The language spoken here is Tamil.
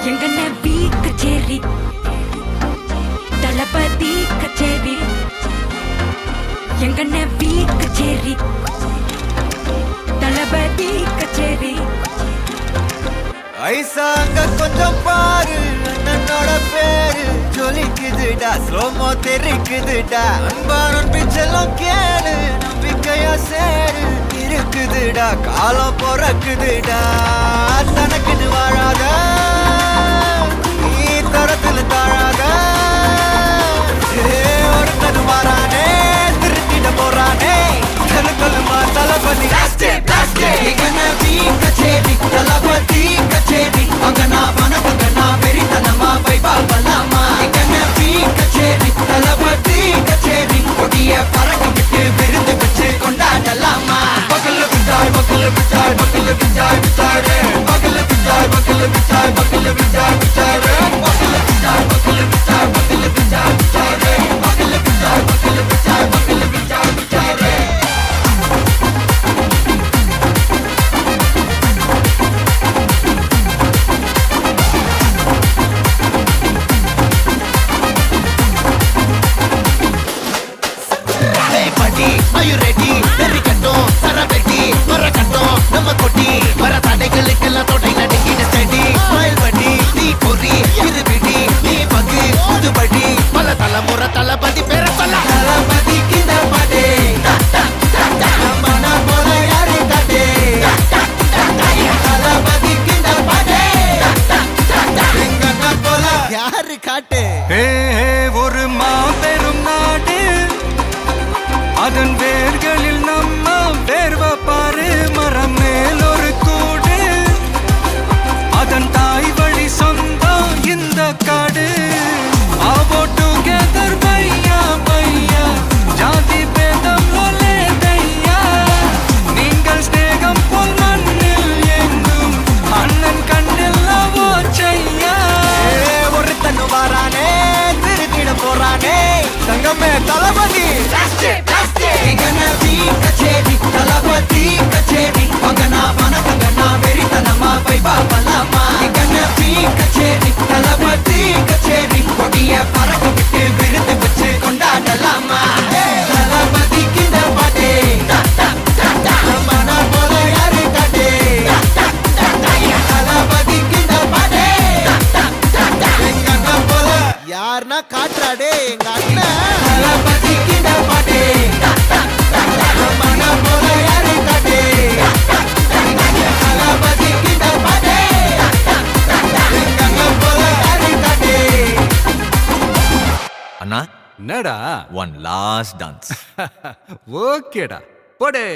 எங்கண்ண வீ கச்சேரி தளபதி கச்சேரி எங்கண்ண வீ கச்சேரி தளபதி கச்சேரி ஐசாங்க கொஞ்சம் பாரு அண்ணனோட பேரு ஜொலிக்குதுடா ஸ்லோமோ தெரிக்குதுடா அன்பாரன் பிச்செல்லாம் கேளு நம்பிக்கையா சேரு இருக்குதுடா காலம் பொறக்குதுடா தனக்குன்னு வாழாத நீ தரத்துல தாழாத ஒருத்தனு மாறானே திருத்திட போறானே கலுக்கலுமா தளபதி கச்சேரி தளபதி கச்சேரி அங்கனா வனப்பங்கனா வெறித்தனமா வைபா பல்லாமா கச்சேரி தளபதி கச்சேரி கொடிய பறக்க விட்டு விருந்து வச்சு கொண்டாடலாமா பக்கல்ல விட்டாய் பக்கல்ல விட்டாய் பக்கல்ல விட்டாய் விட்டாரு பக்கல்ல விட்டாய் பக்கல்ல விட்டாய் பக்கல்ல விட்டாய் விட்டாரு பக்கல்ல விட்டாய் பக்கல்ல விட்டாய் பக்கல்ல விட்டாய் விட்டாரு பக்கல்ல விட்டாய் பக்கல்ல விட்டாய் பக்கல்ல விட்டாய் விட்டாரு Are you ready? Very கட்டும் சரவெட்டி வர கட்டும் நம்ம கொட்டி வர தடைகளுக்கெல்லாம் தொடை நடுக்கிட ஸ்டடி ஸ்மைல் பண்ணி நீ பொறி இருபிடி நீ பகு புதுபடி பல தலைமுறை தளபதி பேர சொல்ல தளபதி கிந்த பாடே நம்மனா போல யாரு காட்டே தளபதி கிந்த பாடே எங்கனா போல யாரு காட்டே ஒரு மாபெரும் நாடு அதன் வேர்களில் நம்ம வேர்வ பாரு மரம் மேல் ஒரு கூடு அதன் தாய் வழி சொந்தம் இந்த காடு ஆவோ டுகெதர் பையா பையா ஜாதி பேதம் லோலே தையா நீங்கள் ஸ்நேகம் போல் மண்ணில் எங்கும் அண்ணன் கண்ணில் அவோ செய்யா ஒருத்தனு வாரானே திருத்திட போறானே தங்கமே தளபதி கச்சேரி தளபதி கச்சேரி அங்கனா வனக்கங்கனா வெறித்தனமா வைபா பல்லாமா கச்சேரி தளபதி கச்சேரி கொடிய பறக்க விட்டு விருந்து வச்சு கொண்டாடலாமா தளபதி கிந்த பாட்டே நம்மனா போல யாரு காட்டே தளபதி கிந்த பாட்டே எங்க அண்ணா போல யாருன்னா காட்டுறாடே எங்க அண்ணன் தளபதி கிந்த பாட்டே என்னடா one last dance ஓகேடா போடே